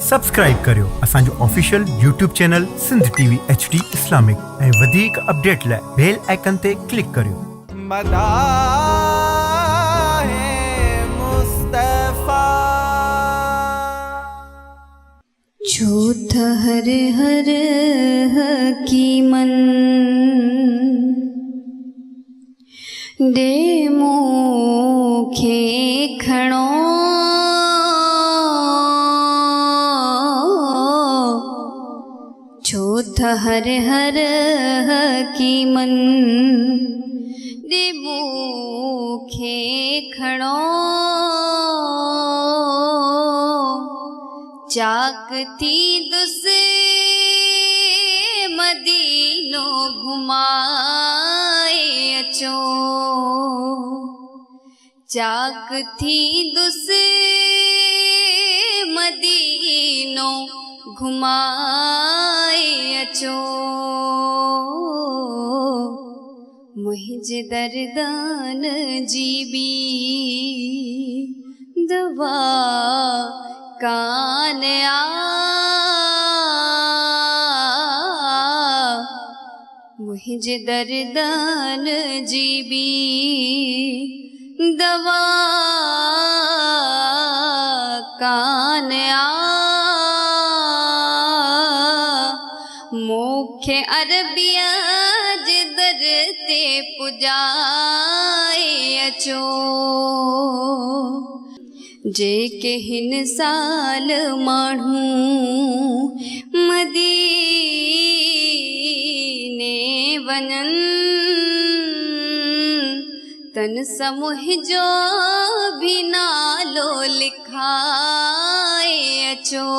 Subscribe करियो असांजो official YouTube channel Sindh TV HD Islamic ऐं वधीक अपडेट लाइ बेल आइकन ते क्लिक करियो। छूत हर हर हकीमन दे मूंखे खणो छूत हर हर हकीमन दे मूंखे खणो चाकती दुस मदीनो घुमाए अचो चाकती दुस मदीनो घुमाए अचो मुझे दर्दान जी बी दवा कान मुझे दर्दान जी बी दवा कान मुखे अरबिया जे दर ते पुजाए अचो जेके हिन साल माण्हू मदीने वञन तन समूह जो भी नालो लिखाए अचो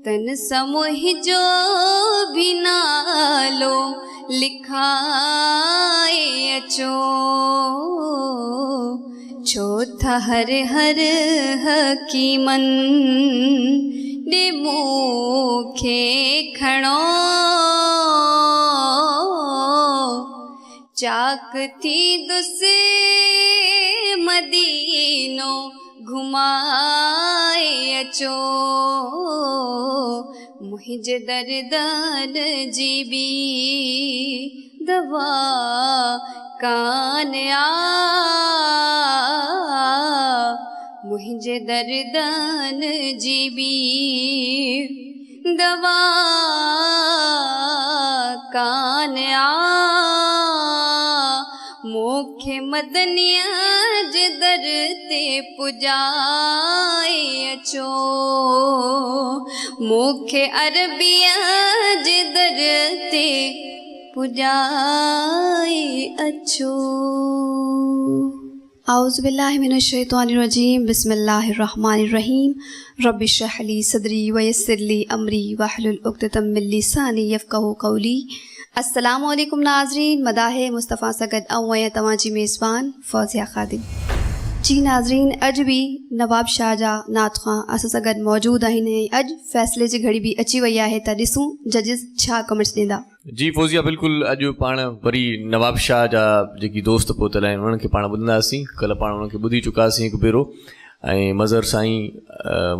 तन समूह जो भी नालो लिखाए अचो छो था हर हर हकीमन दे मूंखे खणो चाकती दुस मदीनो घुमाए अचो मुझे दर्दान जी बी दवा कान मुझे दर्दान जी बी दवा कान मुखे मदनिया जे दर ते पुजाए अचो मुखे अरबिया जे दर ते पुजाए अचो। औज़ु बिल्लाहि मिनश शैतानिर रजीम बिस्मिल्लाहिर्रहमानिर्रहीम रब्बि इश्रह ली सदरी व यस्सिर ली अमरी वहलुल उक़दतम मिन लिसानी यफ़क़हू क़ौली। अस्सलामु अलैकुम नाज़रीन, मदाहे मुस्तफ़ा सगद अवैं तवांजी मेज़बान फ़ौज़िया ख़ादिम। जी नाज़रीन, अज भी नवाब शाह जा नात ख़ां असां सां गॾु मौजूद आहिनि। अॼु फ़ैसिले जी घड़ी भी अची वई आहे त ॾिसूं जजिस छा कमेंट्स ॾींदा। जी फ़ौज़िया, बिल्कुलु अॼु पाण वरी नवाब शाह जा जेकी दोस्त पहुतल आहिनि उन्हनि खे पाण ॿुधंदासीं। कल्ह पाण उन्हनि खे ॿुधी चुकासीं हिकु भेरो ऐं मज़हर साईं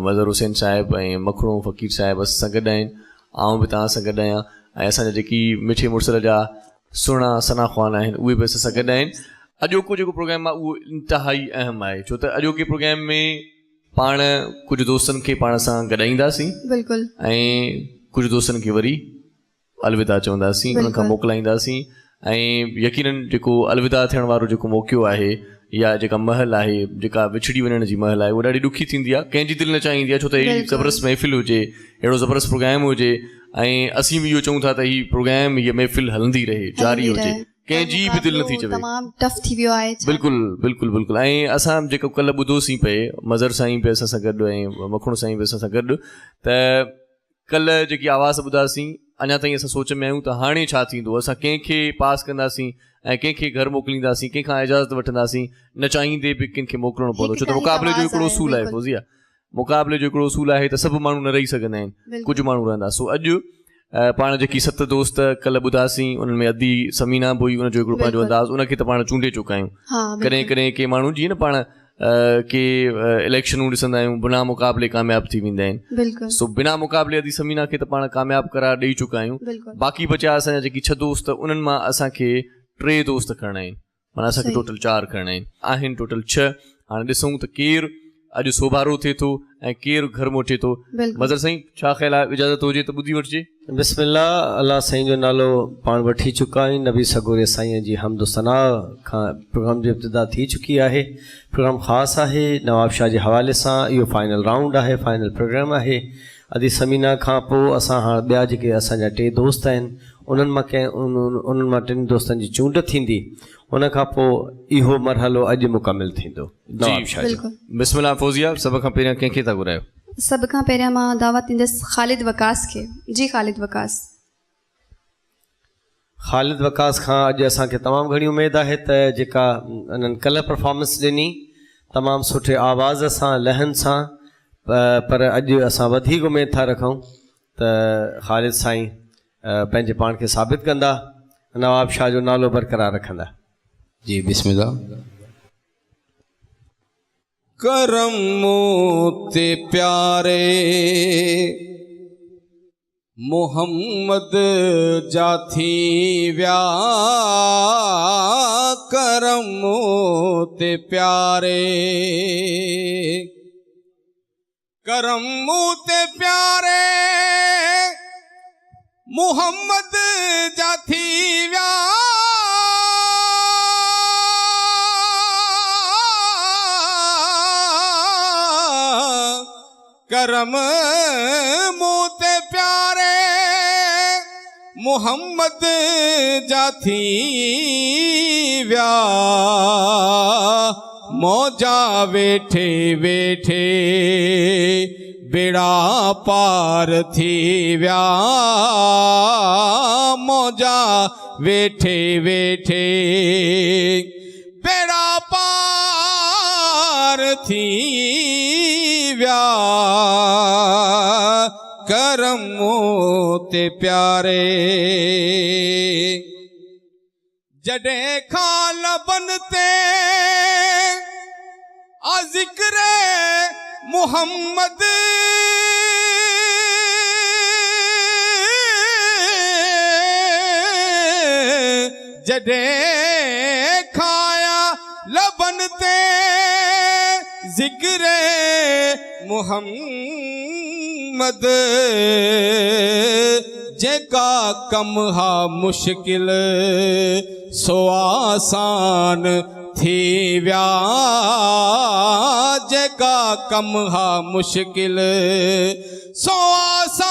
मज़हर हुसैन साहिबु ऐं मखणो फ़क़ीर साहिबु असां सां गॾु आहिनि। आउं बि तव्हां सां गॾु आहियां ऐं असांजा जेकी मिठे मुड़ुसर जा सुहिणा सना ख़्वान आहिनि उहे बि असां सां गॾु आहिनि। अॼोको जेको प्रोग्राम आहे उहो इंतिहाई अहम आहे छो त अॼोके प्रोग्राम में पाण कुझु दोस्तनि खे पाण सां गॾाईंदासीं बिल्कुलु ऐं कुझु दोस्तनि खे वरी अलविदा चवंदासीं, उन्हनि खां मोकिलाईंदासीं ऐं यकीनन जेको अलविदा थियण वारो जेको मौक़ो आहे या जेका महल आहे जेका विछड़ी वञण जी महल आहे उहा ॾाढी ॾुखी थींदी आहे, कंहिंजी दिलि न चाहींदी आहे छो त अहिड़ी ज़बरदस्त महफ़िल हुजे, अहिड़ो ज़बरदस्त प्रोग्राम हुजे ऐं असीं बि इहो चऊं था त हीअ प्रोग्राम हीअ महफ़िल हलंदी रहे, जारी हुजे, कंहिंजी बि दिलि नथी चवे। तमामु टफ थी वियो आहे। बिल्कुलु बिल्कुलु बिल्कुलु। ऐं असां जेको कल्ह ॿुधोसीं पिए मज़हर साईं बि असां सां गॾु ऐं मखणो साईं बि असां सां गॾु, त कल्ह जेकी आवाज़ ॿुधासीं अञा ताईं असां सोच में आहियूं त हाणे छा थींदो, असां कंहिंखे पास कंदासीं ऐं कंहिंखे घर मोकिलींदासीं, कंहिंखां इजाज़त वठंदासीं, न चाहींदे बि कंहिंखे मोकिलिणो पवंदो छो त मुक़ाबले जो हिकिड़ो उसूल आहे फ़ौज़िया, मुक़ाबले जो हिकिड़ो उसूल आहे त सभु माण्हू न रही सघंदा आहिनि, कुझु माण्हू रहंदा। सो अॼु पाण जेकी 7 दोस्त कल्ह ॿुधासीं उन्हनि में अदी समीना बि हुई, उनजो हिकिड़ो पंहिंजो अंदाज़, उनखे त पाण चूंडे चुका आहियूं। कॾहिं कॾहिं के माण्हू जीअं न पाण के इलेक्शनूं ॾिसंदा आहियूं बिना मुक़ाबले कामयाबु थी वेंदा आहिनि। बिल्कुलु सो बिना मुक़ाबले अदी समीना खे त पाण कामयाबु करार ॾेई चुका आहियूं। बिल्कुलु बाक़ी बचिया असांजा जेकी 6 दोस्त उन्हनि मां असांखे 3 दोस्त खणणा आहिनि, माना असांखे सही। टोटल 4 खणणा आहिनि टोटल 6। हाणे ॾिसूं त केरु अॼु सोभारो थिए थो ऐं केरु घर मोटे थो। बिल्कुलु मज़र साईं छा ख़्यालु आहे, इजाज़त हुजे त ॿुधी वठिजे। बिस्मिल्लाह, अल्लाह साईं जो नालो पाण वठी चुका आहियूं। नबी सगोरे साईं जी हमद सना खां प्रोग्राम जी इब्तिदा थी चुकी आहे। प्रोग्राम ख़ासि आहे नवाब शाह जे हवाले सां। इहो फाइनल राउंड आहे, फाइनल प्रोग्राम आहे। अदी समीना खां पोइ असां हाणे ॿिया जेके असांजा 2 दोस्त आहिनि उन्हनि मां उन्हनि मां 3 दोस्तनि जी चूंड थींदी। उन खां पोइ इहो मरहलो अॼु मुकमिल थींदो। नवाब शाह जो बिल्कुलु बिस्मिल्लाह फ़ौज़िया, सभ खां पहिरियां कंहिंखे था घुरायो? सभ खां पहिरियां मां दावत ॾींदसि ख़ालिद वकास खे। जी ख़ालिद वकास। ख़ालिद वकास खां अॼु असांखे तमामु घणी उमेदु आहे त जेका उन्हनि कल्ह परफॉर्मेंस ॾिनी तमामु सुठे आवाज़ सां लहन सां, पर अॼु असां वधीक उमेदु था रखूं त ख़ालिद साईं पंहिंजे पाण खे साबित कंदा, नवाब शाह जो नालो बरक़रार रखंदा। जी बिस्मिल्लाह। करम ते प्यारे मोहम्मद जाथी व्या, करम ते प्यारे, करम ते प्यारे मोहम्मद जाथी व्या, करम मोते प्यारे मोहम्मद जाथी व्या, मौजा वेठे वेठे बेड़ा पार थी व्या, मौजा वेठे वेठे बेड़ा पार थी व्या, करम ते प्यारे। जॾहिं खां लबनते आ ज़िक्र मुहम्मद, जॾहिं खाया लबनते ज़िक्र मुहम्मद, जेका कम हा मुश्किल सो आसान थी व्या, जेका कम हा मुश्किल सो आसान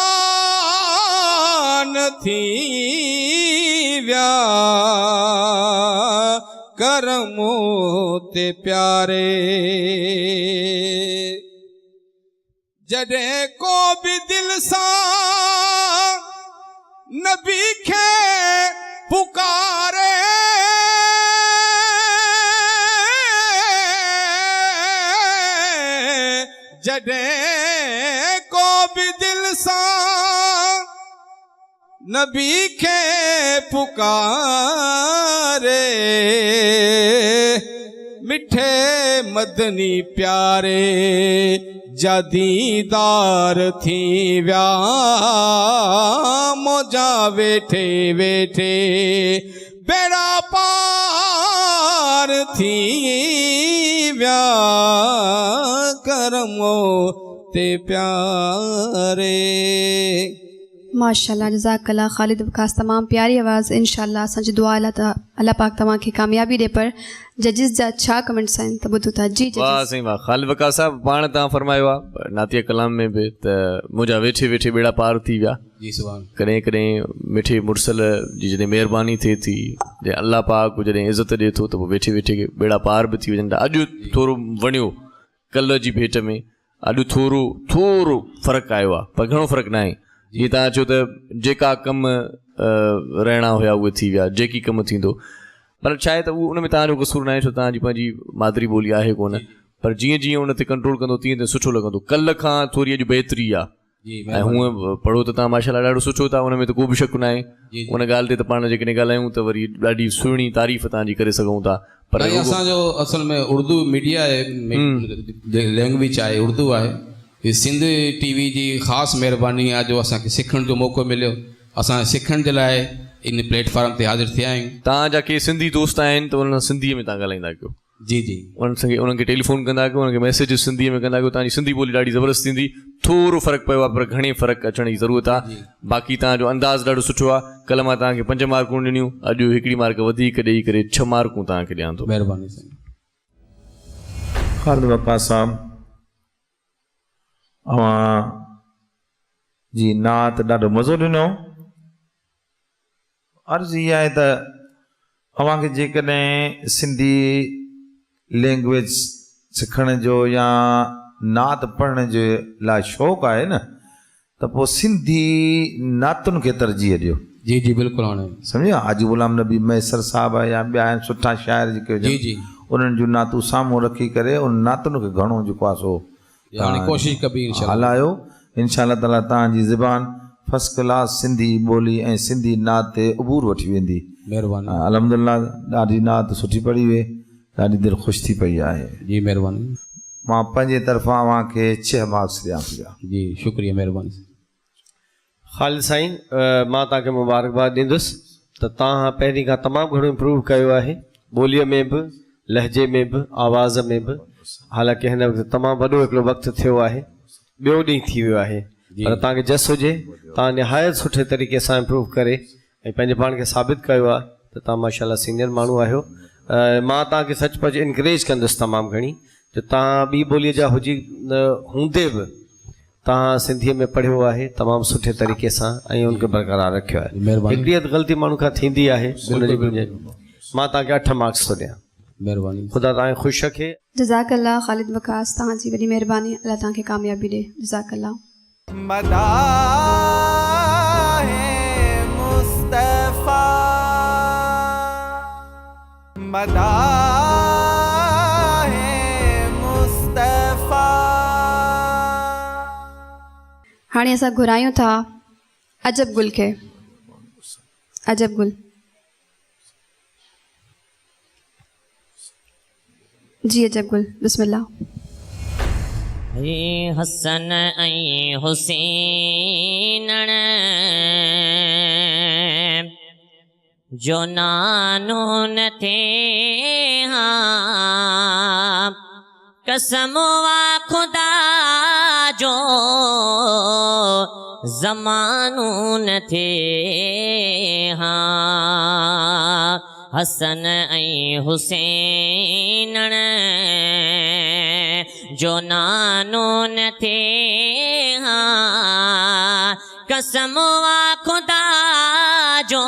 थी व्या, करम ते प्यारे। जॾहिं को भी दिल सां नबी खे पुकारे, जॾहिं को भी दिल सां नबी खे पुकारे, मिठे मदनी प्यारे जा दीदार थी व्या, मौजा वेठे वेठे बेड़ा पार थी व्या, करमो ते प्यारे। माशाल्लाह जज़ाकल्लाह ख़ालिद वकास, तमामु प्यारी आवाज़। इंशाल्लाह असांजी दुआ अल्लाह पाक तव्हांखे कामयाबी ॾे। पर जजिस जा छा कमेंट्स आहिनि त ॿुधो था। जी वाह साईं वाह। ख़ालिद वकास साहब, पाण तव्हां फरमायो आहे नातिया कलाम में बि त मुंहिंजा वेठे वेठे बेड़ा पार थी विया। जी सुभान। कॾहिं कॾहिं मिठे मुरसल जी जॾहिं महिरबानी थिए थी, जॾहिं अल्लाह पाक जॾहिं इज़त ॾिए थो त पोइ वेठे वेठे बेड़ा पार बि थी वञनि था। अॼु थोरो वणियो कल्ह जी भेट में, अॼु थोरो फ़र्क़ु आयो आहे, पर घणो फ़र्क़ु न आहे। जीअं तव्हां चयो त जेका कम रहणा हुया उहे थी विया, जेकी कमु थींदो, पर छा आहे त उहो उन में तव्हांजो कसूर न आहे, छो तव्हांजी पंहिंजी मादरी ॿोली आहे कोन। पर जीअं जीअं उन ते कंट्रोल कंदो तीअं तीअं सुठो लॻंदो। कल्ह खां थोरी अॼु बहितरी आहे, जी ऐं हूअं पढ़ो त तव्हां माशाल्लाह ॾाढो सुठो था, हुन में त को बि शक न आहे। जी। उन ॻाल्हि ते त पाण जेकॾहिं ॻाल्हायूं त वरी ॾाढी सुहिणी तारीफ़ तव्हांजी करे सघूं था। पर पर असांजो असल में उर्दू मीडिया आहे, लैंग्वेज आहे उर्दू आहे। हीअ सिंध टीवी जी ख़ासि महिरबानी आहे जो असांखे सिखण जो मौक़ो मिलियो। असां सिखण जे लाइ इन प्लेटफॉर्म ते हाज़िर थिया आहियूं। तव्हांजा के सिंधी दोस्त आहिनि त उन सिंधीअ में तव्हां ॻाल्हाईंदा कयो। जी जी, उन्हनि खे टेलीफोन कंदा कयो, उन्हनि खे मैसेज सिंधीअ में कंदा कयो। तव्हांजी सिंधी ॿोली ॾाढी ज़बरदस्त थींदी। थोरो फ़र्क़ु पियो आहे पर घणे फ़र्क़ु अचण जी ज़रूरत आहे। बाक़ी तव्हांजो अंदाज़ ॾाढो सुठो आहे। कल्ह मां तव्हांखे 5 मार्कूं ॾिनियूं, अॼु हिकिड़ी मार्क वधीक ॾेई करे 6 मार्कूं तव्हांखे ॾियां थो। महिरबानी साईं। ख़ालिद वक़ास साहब, अवां जी नात ॾाढो मज़ो ॾिनो। अर्ज़ु इहा आहे त अव्हांखे जेकॾहिं सिंधी लैंग्वेज सिखण जो या नात पढ़ण जे लाइ शौक़ु आहे न, त पोइ सिंधी नातुनि खे तरजीह ॾियो। जी जी बिल्कुलु। हाणे सम्झा, हाजी गुलाम नबी मैसर साहब या ॿिया आहिनि सुठा शाइर जेके जी जी, उन्हनि जूं नातूं साम्हूं रखी करे उन नातुनि खे घणो जेको आहे सो हाणे कोशिशि कबी इंशाअल्लाह। हलायो। इंशाअल्लाह ताला तव्हांजी ज़बान फर्स्ट क्लास सिंधी ॿोली ऐं सिंधी नात ते उबूर वठी वेंदी। महिरबानी। अल्हम्दुलिल्लाह, ॾाढी नात सुठी पढ़ी वे, ॾाढी दिलि ख़ुशि थी पई आहे। जी महिरबानी। मां पंहिंजे तरफ़ां अव्हांखे 6 मार्क्स ॾियां पिया। जी शुक्रिया, महिरबानी। ख़ालिद साईं, मां तव्हांखे मुबारकबाद ॾींदुसि त तव्हां पहिरीं खां तमामु घणो इम्प्रूव कयो आहे, ॿोलीअ में बि, लहजे में बि, आवाज़ में बि। हालांकि हिन वक़्तु तमामु वॾो हिकिड़ो वक़्तु थियो आहे, ॿियो ॾींहुं थी वियो आहे, पर तव्हांखे जस हुजे, तव्हां निहायत सुठे तरीक़े सां इम्प्रूव करे ऐं पंहिंजे पाण खे साबित कयो आहे त तव्हां माशाल्लाह सीनियर माण्हू आहियो। मां तव्हांखे सचपच इनकरेज कंदुसि तमामु घणी, जो तव्हां ॿी ॿोलीअ जा हूंदे बि तव्हां सिंधीअ में पढ़ियो आहे तमामु सुठे तरीक़े सां ऐं उनखे बरक़रार रखियो आहे। हिकिड़ी हदि ग़लती माण्हू खां थींदी आहे, मां तव्हांखे 8 मार्क्स थो ॾियां। महिरबानी। ख़ुदा तव्हांखे ख़ुशि रखे। जज़ाकल्ला ख़ालिद वकास, तव्हांजी वॾी महिरबानी। अल्लाह तव्हांखे कामयाबी ॾे। जज़ाकल्ला। हाणे असां घुरायूं था अजब गुल खे। अजब गुल जी, अजब गुल, बिस्मिल्लाह। हसन ऐं हुसैन जो नानो न थे हाँ, कसम वा खुदा जो ज़मानो न थे हाँ। हसन ऐं हुसैन जो नानो न थे हाँ, कसम वा खुदा जो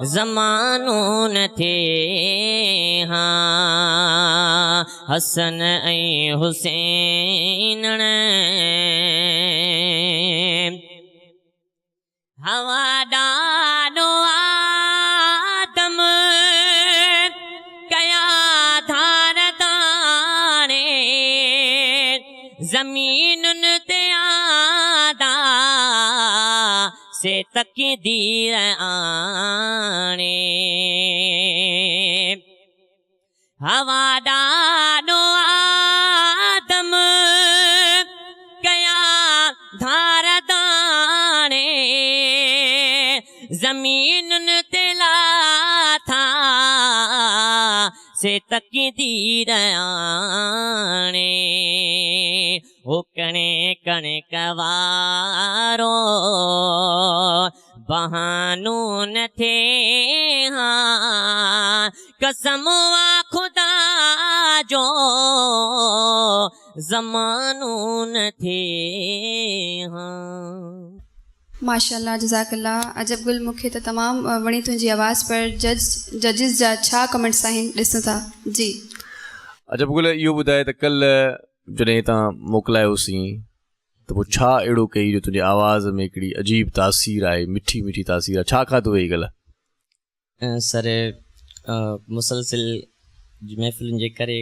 ज़मानो न थे हाँ। हसन ऐं हुसैन हवा ॾाढो आदम कया धार दाणे ज़मीनुन ते आदा से तक़दीर आणे। हवा ॾाढो आदम कया धार दाणे ज़मीनुन ते लाथा से तक़दीर आणे। ओ कणे कणे कवारो बहानो न थे हाँ, कसम वा खुदा जो ज़मानो न थे हाँ। माशाल्लाह, जज़ाकल्ला। अजब गुल, मूंखे त तमामु वणी तुंहिंजी आवाज़ पर जजिस जा छा कमेंट्स आहिनि ॾिसूं था। जी अजब गुल, इहो ॿुधाए त कल्ह जॾहिं तव्हां मोकिलायोसीं त पोइ छा अहिड़ो कई जो तुंहिंजे आवाज़ में हिकिड़ी अजीब तासीर आहे, मिठी मिठी तासीर आहे? छा खाधो हुई कल्ह? सर मुसलसिल महफ़िलुनि जे करे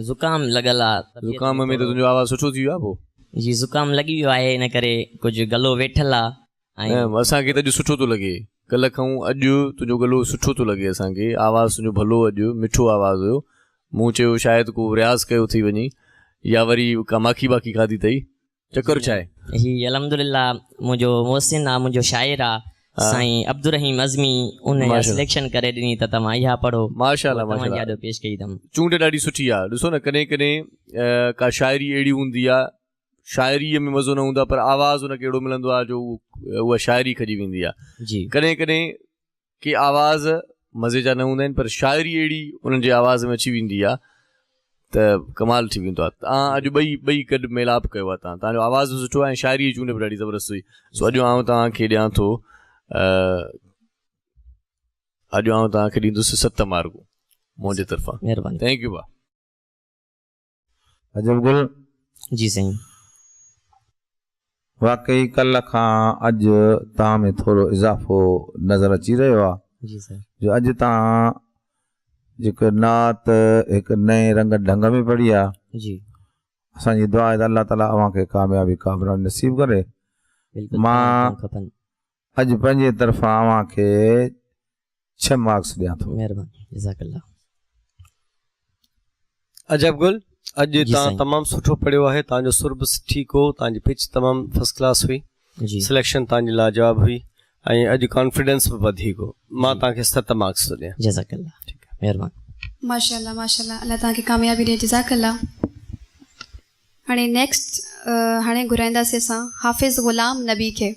ज़ुकाम लॻल आहे। ज़ुकाम में त तुंहिंजो आवाज़ सुठो थी वियो आहे। पोइ जी ज़ुकाम लॻी वियो आहे इन करे कुझु गलो वेठल आहे ऐं असांखे त अॼु सुठो थो लॻे, कल्ह खां अॼु तुंहिंजो गलो सुठो थो लॻे असांखे, आवाज़ु तुंहिंजो भलो, अॼु मिठो आवाज़ु हुयो। मूं चयो शायदि को रियाज़ कयो थी वञे या वरी का माखी बाखी खाधी अथई, चकर छा आहे? ही अलहमदुलिल्लाह मुंहिंजो मोहसिन आहे, मुंहिंजो शाइर आहे साईं अब्दुर्रहीम अज़मी, उन सिलेक्शन करे ॾिनी त तव्हां इहा पढ़ो। माशाल्लाह माशाल्लाह, ॾाढो पेश कई अथमि। चूंड ॾाढी सुठी आहे। ॾिसो न, कॾहिं कॾहिं का शाइरी अहिड़ी हूंदी आहे, शाइरीअ में मज़ो न हूंदो आहे पर आवाज़ु हुनखे अहिड़ो मिलंदो आहे जो उहा शाइरी खजी वेंदी आहे। जी कॾहिं कॾहिं के आवाज़ मज़े जा न हूंदा आहिनि पर शाइरी अहिड़ी उन्हनि जे आवाज़ में अची वेंदी आहे त कमाल थी वेंदो आहे। तव्हां अॼु ॿई गॾु मेलाप कयो आहे, तव्हांजो आवाज़ बि सुठो आहे ऐं शाइरी जी चूंड बि ॾाढी ज़बरदस्त हुई। सो अॼु आउं तव्हांखे ॾींदुसि 7 मार्कूं मुंहिंजे तरफ़ां। महिरबानी, थैंक यू भाउ। अजब गुल, जी साईं। वाकई कल्ह खां अॼु तव्हां में थोरो इज़ाफ़ो नज़र अची रहियो आहे जी सर। जो अॼु तव्हां जेको नात हिकु नए रंग ढंग में पढ़ी आहे। जी असांजी दुआ आहे त अल्लाह ताला अव्हांखे कामयाबी कामयाबी नसीब करे। बिल्कुलु मां खपनि। अॼु पंहिंजे तरफ़ां अव्हांखे 6 मार्क्स ॾियां थो। महिरबानी, जज़ाकल्लाह। अजब गुल, अॼु जी तव्हां साईं। तमामु सुठो पढ़ियो आहे, तव्हांजो सुर बि ठीकु हो, तव्हांजी पिच तमामु फर्स्ट क्लास हुई, जी सिलेक्शन तव्हांजी लाजवाब हुई ऐं अॼु कॉन्फिडेंस बि वधीक हो। मां तव्हांखे 7 मार्क्स थो ॾियां। जज़ाकल्लाह, ठीकु आहे, महिरबानी। माशाल्लाह माशाल्लाह, अल्लाह तव्हांखे कामयाबी ॾिए, जज़ाकल्लाह। हाणे नेक्स्ट हाणे घुराईंदासीं असां हाफ़िज़ ग़ुलाम नबी खे।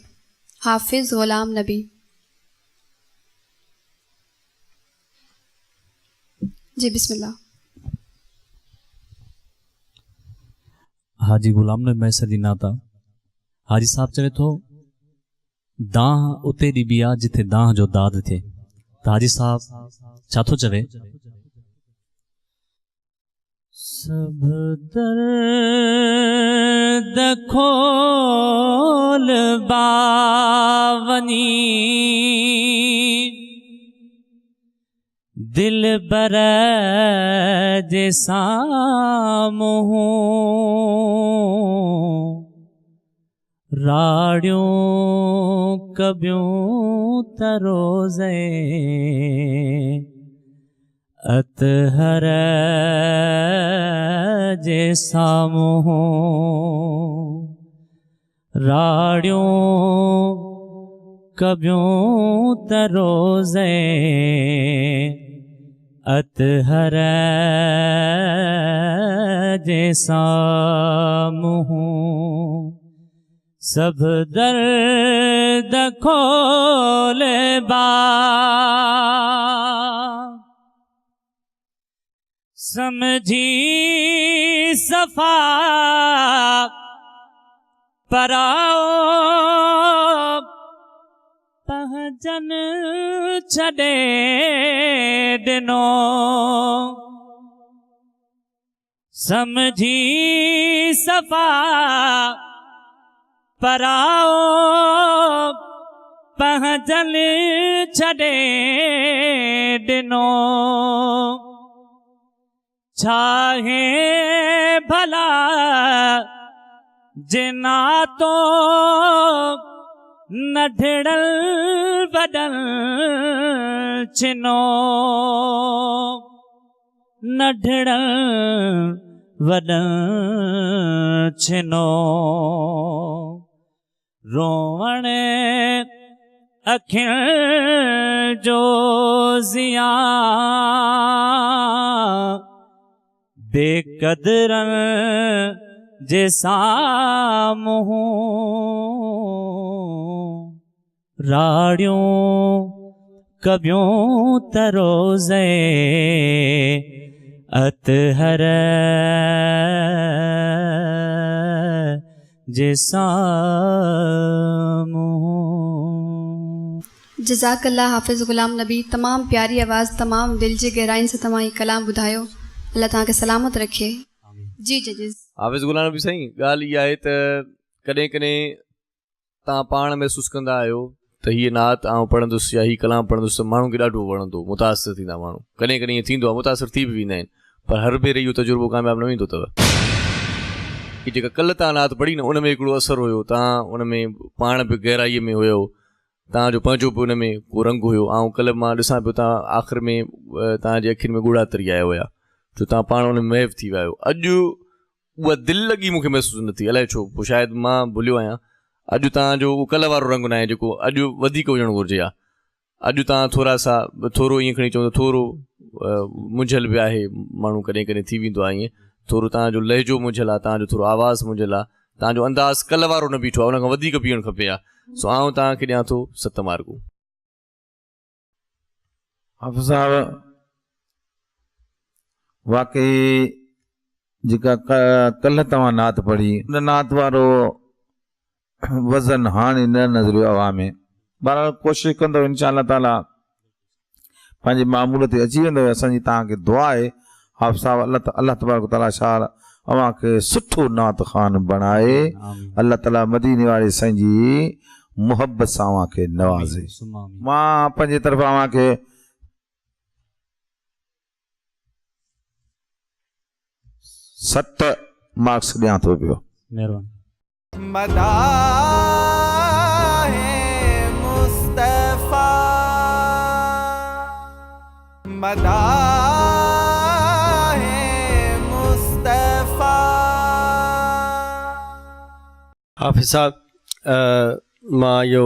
हाफ़िज़ ग़ुलाम नबी, जी बिस्मिल्लाह। हाजी गुलाम नबी मैसर जी नाता। हाजी साहब चवे थो दाह उते ॾिबी आहे जिथे दाह जो दाद थिए। त हाजी साहब छा थो चवे? सब दर्द खोल बावनी दिल बर जे साम्हूं राड़ियूं कबियूं तरोज़े अतहर जे साम्हूं राड़ियूं कबियूं तरोज़े अतहर जे साम्हूं सब दर्द खोले बा समझी सफा पराओ पहजन छॾे ॾिनो समझी सफा पराओ पहजन छॾे ॾिनो छाहे भला जिना तो नढड़ल वडल छिनो नढड़ल वडल छिनो रोवण अखियुनि जो ज़िया बेक़दरनि जे साम्हूं राड़ियूं कबियूं तरोज़े अतहर जे साम्हूं। जज़ाकल्लाह हाफ़िज़ ग़ुलाम नबी, तमामु प्यारी आवाज़, तमामु दिल जी गहराइनि सां तव्हां हीउ कलाम ॿुधायो। अल्लाह तव्हांखे सलामत रखे। जी जजिस। हाफ़िज़ ग़ुलाम नबी साईं, ॻाल्हि इहा आहे त कॾहिं कॾहिं तव्हां पाण महसूसु कंदा आहियो त हीअ नात आउं पढ़ंदुसि या हीअ कलाम पढ़ंदुसि त माण्हुनि खे ॾाढो वणंदो, मुतासिर थींदा माण्हू। कॾहिं कॾहिं ईअं थींदो आहे, मुतासिर थी बि वेंदा आहिनि, पर हर भेरे इहो तजुर्बो कामयाबु न वेंदो अथव। की जेका कल्ह तव्हां नात पढ़ी न उन में हिकिड़ो असरु हुयो, तव्हां उन में पाण बि गहराईअ में हुयो, तव्हांजो पंहिंजो बि उन में को रंग हुयो। ऐं कल्ह मां ॾिसां पियो तव्हां आख़िर में तव्हांजे अखियुनि में ॻुड़ा तरी आया हुया, जो तव्हां पाण उन में महव थी विया आहियो। अॼु उहा दिलि लॻी मूंखे महसूसु न थी, अलाए छो, पोइ शायदि मां भुलियो आहियां। अॼु तव्हांजो उहो कल्ह वारो रंग न आहे जेको अॼु वधीक हुजणु घुरिजे आहे। अॼु तव्हां थोरो ईअं खणी चवंदो, थोरो मुंझल बि आहे, माण्हू कॾहिं कॾहिं थी वेंदो आहे ईअं, थोरो तव्हांजो लहजो मुंझल आहे, तव्हांजो थोरो आवाज़ु मुंझल आहे, तव्हांजो अंदाज़ कल्ह वारो न बीठो आहे, उन खां वधीक बीहणु खपे आहे। सो आउं तव्हांखे ॾियां थो 7 मार्कूं। हाफ़िज़ साहब वाकई जेका कल्ह तव्हां नात पढ़ी उन नात वारो वज़न हाणे न नज़रियो हवा में। बहरहाल कोशिशि कंदो इंशाअल्लाह ताला पंहिंजे मामूल ते अची वेंदो। असांजी तव्हांखे दुआ आहे हाफ़िज़ साहब अल्लाह तबारक ताला छा अव्हांखे सुठो नात ख़ान बणाए, अल्लाह ताला मदीने वारे साईं जी मुहबत सां अव्हांखे नवाज़े। मां पंहिंजे तरफ़ां अव्हांखे 7 मार्क्स ॾियां थो पियो। महिरबानी। हाफ़िज़ साहब मां इहो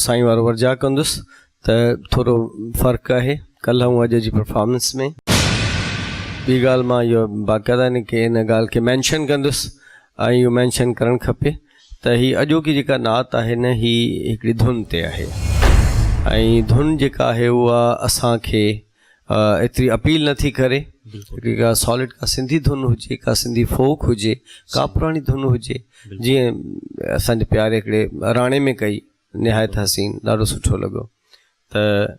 साईं वारो वर्जा कंदुसि त थोरो फ़र्क़ु आहे कल्ह ऐं अॼु जी परफॉर्मेंस में। ॿी ॻाल्हि मां इहो बाक़ाइदा इन ॻाल्हि खे मैंशन कंदुसि ऐं इहो मैंशन करणु खपे त हीअ अॼोकी जेका नात आहे न हीअ हिकिड़ी धुन ते आहे ऐं धुन जेका आहे उहा असांखे एतिरी अपील नथी करे। हिकिड़ी का सॉलिड का सिंधी धुन हुजे, का सिंधी फोक हुजे, का पुराणी धुन हुजे, जीअं असांजे प्यारे हिकिड़े राणे में कई निहायत हसीन, ॾाढो सुठो लॻो। त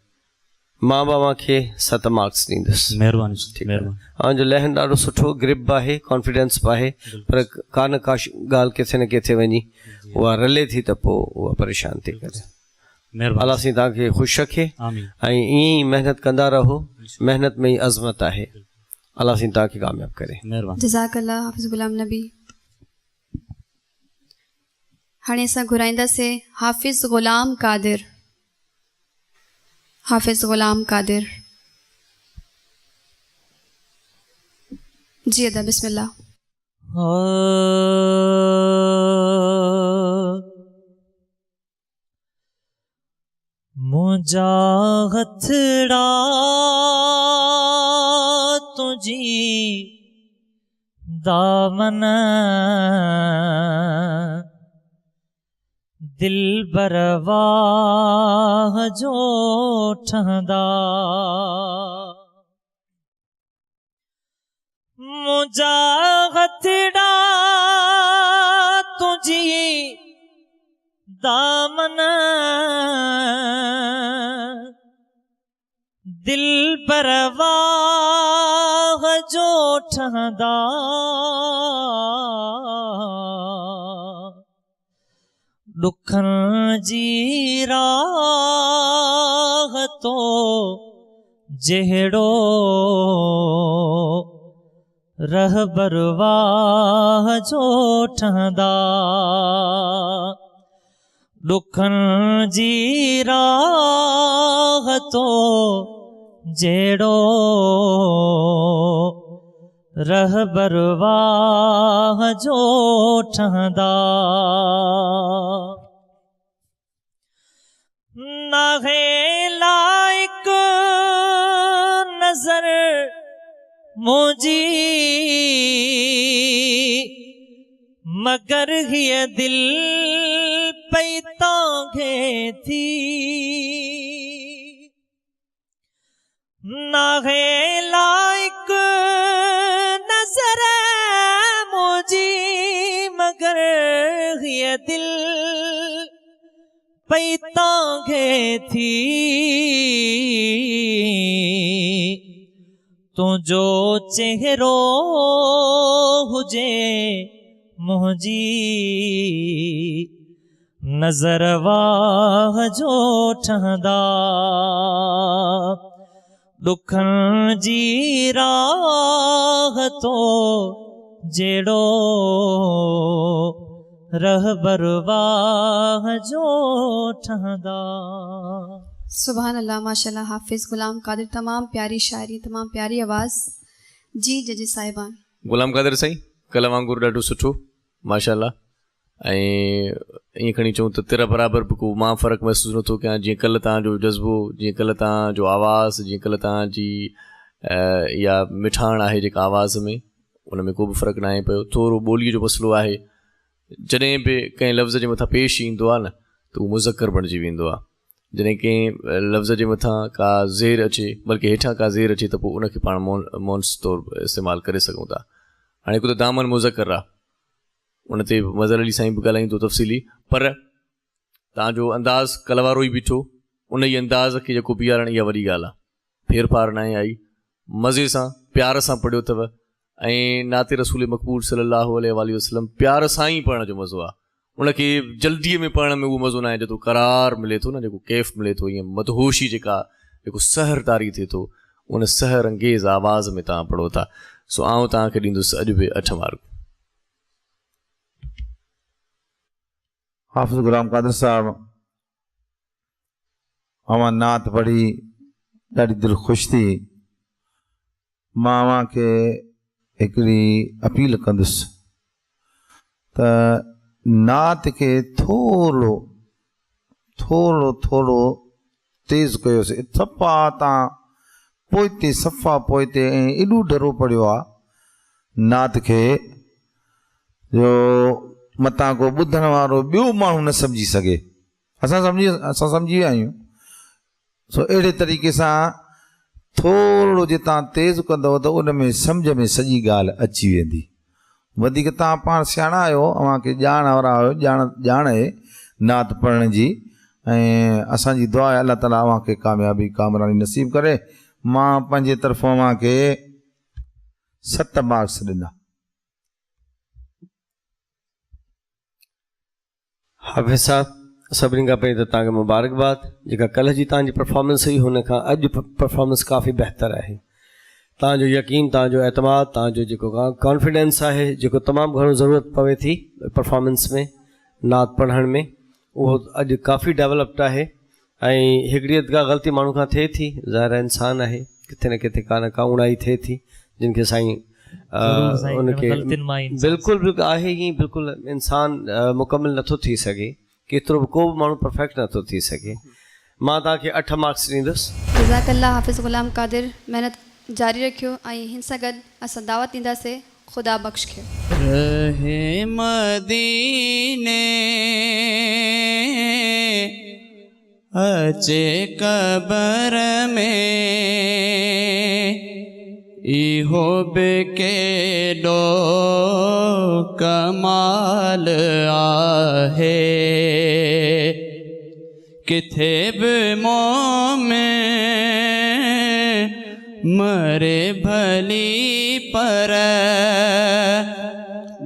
मां बाबा खे 7 मार्क्स ॾींदुसि। महिरबानी। जो लहन ॾाढो सुठो, ग्रिप बि आहे, कॉन्फिडेंस बि आहे, पर का न का ॻाल्हि किथे न किथे वञी उहा रले थी त पोइ उहा परेशान थी करे। अलाह साईं तव्हांखे ख़ुशि रखे ऐं ईअं ई महिनत कंदा रहो, महिनत में ई अज़मत आहे। अलाह साईं तव्हांखे कामयाबु करे। जज़ाकल्लाह हाफ़िज़ गुलाम नबी। हाणे असां घुराईंदासीं हाफ़िज़ गुलाम कादिर। हाफ़िज़ गुलाम कादिर जी अदा बिस्मिल्लाह। मुंहिंजा हथड़ा तुंहिंजी दामन दिल बरवाह जो ठहंदा। मुंहिंजा हथड़ा तुंहिंजी दामन दिल परवाह जो ठहंदा। दुखन जी राह तो जहिड़ो रहबरवाह जो ठहंदा। दुखन जी राह तो जहिड़ो रहबरवाह जो ठहंदा। नाहे लाइक नज़र मुंहिंजी मगर हीअ दिल पई तोखे थी। नाहे लाइक नज़र मुंहिंजी मगर हीअ दिल पई तोखे थी। तुंहिंजो चेहरो हुजे मुंहिंजी नज़र वाह जो ठहंदा। दुखन जी राह तो जेड़ो रहबर वाह जो ठहंदा। सुभान अल्लाह, माशाल्लाह। हाफिज़ गुलाम कादिर, तमामु प्यारी शायरी, तमामु प्यारी आवाज़। जी जजी साहिबान। गुलाम कादिर साईं, कल्ह वांगुरु ॾाढो सुठो माशाल्लाह। ऐं ईअं खणी चऊं त तिर बराबरि बि को मां फ़र्क़ु महसूसु नथो कयां। जीअं कल्ह तव्हांजो जज़्बो, जीअं कल्ह तव्हांजो आवाज़ु, जीअं कल्ह तव्हांजी इहा मिठाण आहे जेका आवाज़ में, उन में को बि फ़र्क़ु न आहे पियो। थोरो ॿोलीअ जो मसइलो आहे, जॾहिं बि कंहिं लफ़्ज़ जे मथां पेश ईंदो आहे न त उहो मुज़क्कर बणिजी वेंदो आहे। जॾहिं कंहिं लफ़्ज़ जे मथां का ज़ेर अचे, बल्कि हेठां का ज़ेर अचे, त पोइ उनखे पाण मोन्स तौरु इस्तेमालु करे सघूं था। हाणे हिकु त दामन मुज़क्कर आहे, उन ते मज़र अली साईं बि ॻाल्हाईंदो तफ़सीली, पर तव्हांजो अंदाज़ कल्ह वारो ई बीठो, उन ई अंदाज़ खे जेको बीहारणु, इहा वॾी ॻाल्हि आहे। फेर फार न आहे आई, मज़े सां प्यार सां पढ़ियो अथव। ऐं नाते रसूल मक़बूल सल्लल्लाहु अलैहि वसल्लम प्यार सां ई पढ़ण जो मज़ो आहे। उनखे जल्दीअ में पढ़ण में उहो मज़ो न आहे जेतिरो करार मिले थो न, जेको कैफ़ मिले थो, ईअं मदहोशी जेका, जेको सहर तारी थिए थो, उन सहर अंगेज़ आवाज़ में तव्हां पढ़ो था। सो आउं तव्हांखे ॾींदुसि अॼु बि 8 मार्क। हाफ़िज़ गुलाम कादिर साहब, अवां नात पढ़ी ॾाढी दिलि ख़ुशि थी। मां अव्हांखे हिकिड़ी अपील कंदुसि त नात खे थोरो तेज़ कयोसीं। सफ़ा तव्हां सफ़ा पोइते ऐं एॾो डरो पढ़ियो आहे नात खे, जो मतां को ॿुधण वारो ॿियो माण्हू न सम्झी सघे। असां सम्झी विया आहियूं। सो अहिड़े तरीक़े सां थोरो जे तव्हां तेज़ कंदव त उन में सम्झ में सॼी ॻाल्हि अची वेंदी। वधीक तव्हां पाण सियाणा आहियो, अव्हांखे ॼाण वारा आहियो, ॼाण आहे नात पढ़ण जी। ऐं असांजी दुआ आहे अल्लाह ताला अव्हांखे कामयाबी कामरानी नसीब करे। मां पंहिंजे तरफ़ां अव्हांखे 7 मार्क्स ॾिना। हाफ़िज़ साहब, सभिनी खां पहिरीं त तव्हांखे मुबारकबाद। जेका कल्ह जी तव्हांजी परफॉर्मेंस हुई, हुन खां अॼु परफॉर्मेंस काफ़ी बहितरु आहे। तव्हांजो यकीन, तव्हांजो एतमाद, तव्हांजो जेको कॉन्फिडेंस आहे, जेको तमामु घणो ज़रूरत पवे थी परफॉर्मेंस में, नात पढ़ण में, उहो अॼु काफ़ी डेवलप्ड आहे। ऐं हिकिड़ी का ग़लती माण्हू खां थिए थी, ज़ाहिर इंसान आहे, किथे न किथे का न का उणाई थिए थी, जिन खे साईं उनखे बिल्कुलु आहे ई, बिल्कुलु इंसान मुकमिल नथो थी सघे, केतिरो बि को बि माण्हू परफेक्ट नथो थी सघे। मां तव्हांखे 8 मार्क्स ॾींदुसि। जज़ाकल्लाह हाफ़िज़ गुलाम कादिर, महिनत जारी रखियो। ऐं हिन सां गॾु असां दावत ॾींदासीं ख़ुदा बख़्श खे। रहे मदीने अचे कबर में, इहो बि केॾो कमाल आहे। किथे बि मोमिन मरे भली पर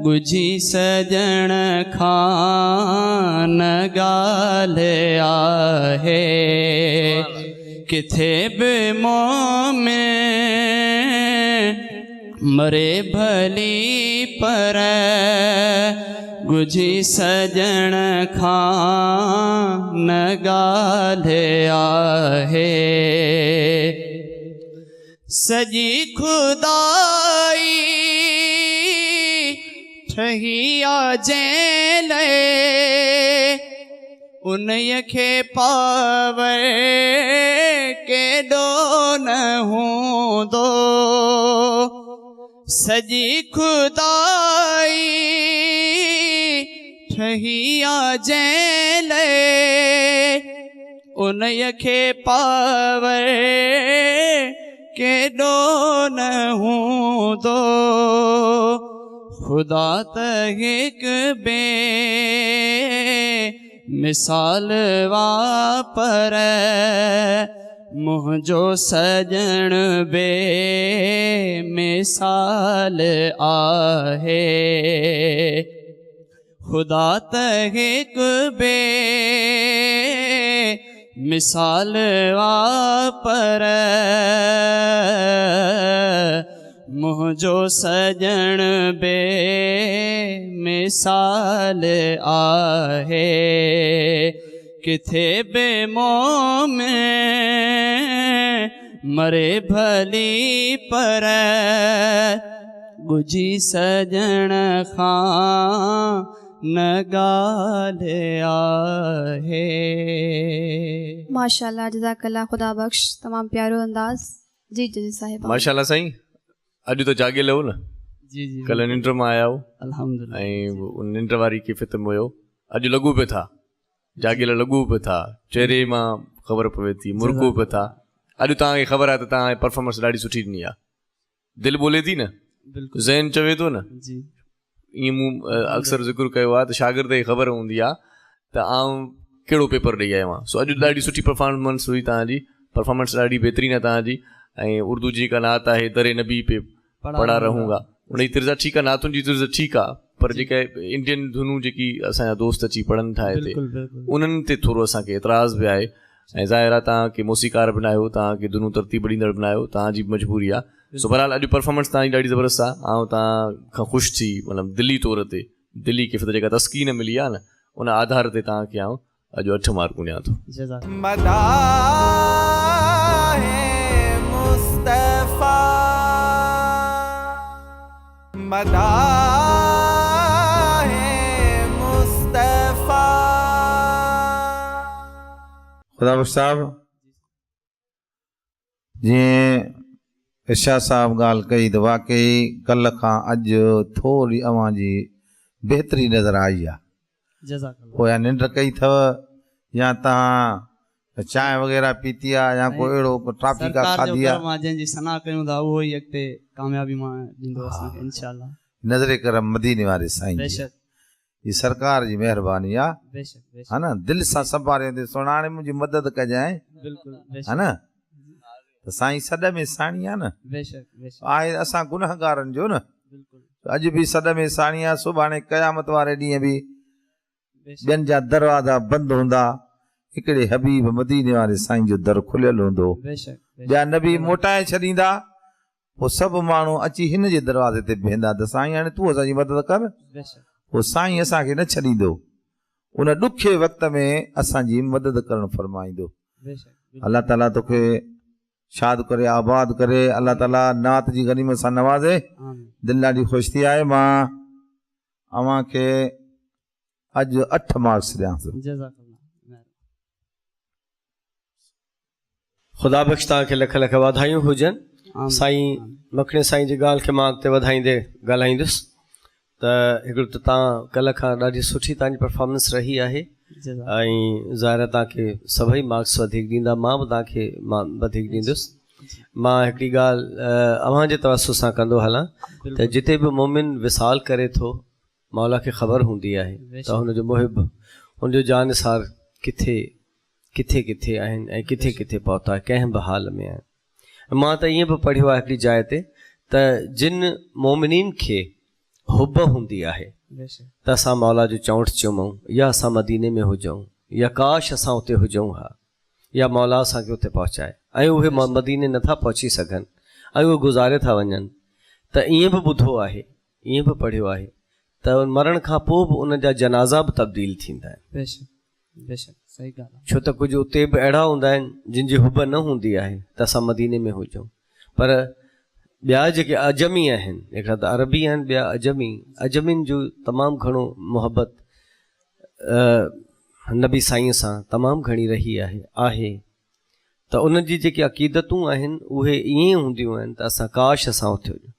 ॻुझी सजण खां न ॻाल्हि आहे। किथे बि मोमिन मरे भली पर ॻुझी सजण खां न ॻाल्हि आहे। सॼी खुदाई ठही आहे जंहिं लाइ, उन्हीअ खे पावर केॾो न हूंदो। सॼी खुदाई ठही आहे जंहिं लाइ, उन्हीअ खे पावर केॾो न हूंदो। ख़ुदा त हिकु बे मिसाल वापर, मुंहिंजो सजण बे मिसाल आहे। ख़ुदा त हिकु बे मिसाल वापर, मुझो सजन बे मिसाल आहे किथे बे मोह में मरे भली पर गुजी सजन खां न ॻाल्हि आहे। माशाल्लाह, जज़ाकल्लाह, खुदा बख्श, तमामु प्यारो अंदाज़। जी जी साहिब। माशाल्लाह साईं, अॼु त जाॻियल हो न? जी जी, कल्ह निंड मां आया हो अल्हम्दुलिल्लाह। ऐं उन निंड वारी कैफ़ियत में हुयो, अॼु लॻो पियो था, जाॻियल लॻो पियो था, चेहरे मां ख़बर पवे थी, मुर्को पियो था। अॼु तव्हांखे ख़बर आहे त तव्हांजी परफॉर्मेंस ॾाढी सुठी ॾिनी आहे, दिलि ॿोले थी न, ज़हन चवे थो न। जी, ईअं मूं अक्सर ज़िक्र कयो आहे त शागिर्द खे ख़बर हूंदी आहे त आउं कहिड़ो पेपर ॾेई आयो आहियां। सो अॼु ॾाढी सुठी परफॉर्मेंस हुई तव्हांजी, परफॉर्मेंस ॾाढी बहितरीन आहे तव्हांजी। ऐं उर्दू जी का नात आहे दरे नबी पे पढ़ा रहूंगा, उन जी तिर्ज़ा ठीकु आहे, नातुनि जी तिर्ज़ा ठीकु आहे, पर जेका इंडियन धुनूं जेकी असांजा दोस्त अची पढ़नि था हिते, उन्हनि ते थोरो असांखे एतिराज़ बि आहे। ऐं ज़ाहिर आहे तव्हांखे मौसीकार बि न आहियो, तव्हांखे धुनूं तरतीब ॾींदड़ बि न आहियो, तव्हांजी मजबूरी आहे। सो बहरहाल अॼु परफॉर्मेंस तव्हांजी ॾाढी ज़बरदस्त आहे, ऐं तव्हां खां ख़ुशि थी, मतिलबु दिली तौर ते, दिली कैफ़ियत जेका तस्कीन मिली आहे न, उन आधार ते तव्हांखे आउं अॼु 8 मार्कूं ॾियां थो। खुदा बख्श साहब, जीअं इर्शाद साहब ॻाल्हि कई त वाकई कल्ह खां अॼु थोरी अव्हां जी बहितरी नज़र आई आहे। पोइ निंड कई अथव या तव्हां चांहि वग़ैरह पीती आहे या कोई अहिड़ो ट्रॉफी का खाधी आहे? जंहिंजी सना कयूं था उहो ई अॻिते कामयाबी मां ॾींदो असांखे इंशाअल्लाह। नज़रे करम मदीने वारे साईं बेशक, ही सरकार जी महिरबानी आहे, बेशक बेशक, है न। दिलि सां संभाले ते सुञाणे मुंहिंजी मदद कजांइ, बिल्कुलु है बेशक, न। त साईं सॾ में साणी आहे न, बेशक बेशक, आहे असां गुनहगारनि जो न। बिल्कुलु अॼु बि सॾ में साणी आहे, सुभाणे क़यामत वारे ॾींहं बि ॿियनि जा दरवाज़ा बंदि हूंदा, हिकिड़े हबीब मदीने वारे साईं जो दर खुलियल हूंदो, बेशक, ॿिया नबी मोटाए छॾींदा, पोइ सभु माण्हू अची हिन जे दरवाज़े ते बीहंदा त साईं हाणे तूं असांजी मदद कर। बेशक, पोइ साईं असांखे न छॾींदो, उन ॾुखे वक़्त में असांजी मदद करणु फरमाईंदो। बेशक, अल्लाह ताला तोखे शाद करे, आबाद करे, अल्लाह ताला नात जी गनीमत सां नवाज़े। दिलि ॾाढी ख़ुशि थी आहे। मां अव्हांखे अॼु 8 मार्क्स ॾियां। ख़ुदा बख़्श तव्हांखे लख लख वाधायूं हुजनि। साईं मखणे साईं जी ॻाल्हि खे मां अॻिते वधाईंदे ॻाल्हाईंदुसि त हिकिड़ो त तव्हां कल्ह खां ॾाढी सुठी तव्हांजी परफॉर्मेंस रही आहे ऐं ज़ाहिर आहे तव्हांखे सभई मार्क्स वधीक ॾींदा, मां बि तव्हांखे मां वधीक ॾींदुसि। मां हिकिड़ी ॻाल्हि अव्हांजे तवसु सां कंदो हलां त जिते बि मोमिन विसाल करे थो, मौला खे ख़बर हूंदी आहे त हुनजो मुहिब, हुनजो जानिसार किथे किथे किथे आहिनि ऐं किथे किथे पहुता आहे, कंहिं बि हाल में आहिनि। मां त ईअं बि पढ़ियो आहे हिकिड़ी जाइ ते त जिन मोमिनीन खे हुब हूंदी आहे त असां मौला जो चौंठ चुमूं, या असां मदीने में हुजूं, या काश असां उते हुजूं हा, या मौला असांखे उते पहुचाए, ऐं उहे मदीने नथा पहुची सघनि ऐं उहे गुज़ारे था वञनि। त ईअं बि ॿुधो आहे, ईअं बि पढ़ियो आहे त मरण खां पोइ बि उन जा जनाज़ा बि तब्दील थींदा आहिनि। बेशक बेशक, सही ॻाल्हि आहे। छो त कुझु उते बि अहिड़ा हूंदा आहिनि जिन जी हुब न हूंदी आहे त असां मदीने में हुजूं, पर ॿिया जेके अजमी आहिनि, हिकिड़ा त अरबी आहिनि, ॿिया अजमी, अजमिन जो तमामु घणो मुहबत नबी साईं सां तमामु घणी रही आहे त उन्हनि जी जेके अक़ीदतूं आहिनि उहे ईअं हूंदियूं आहिनि त असां काश असां उते हुजूं।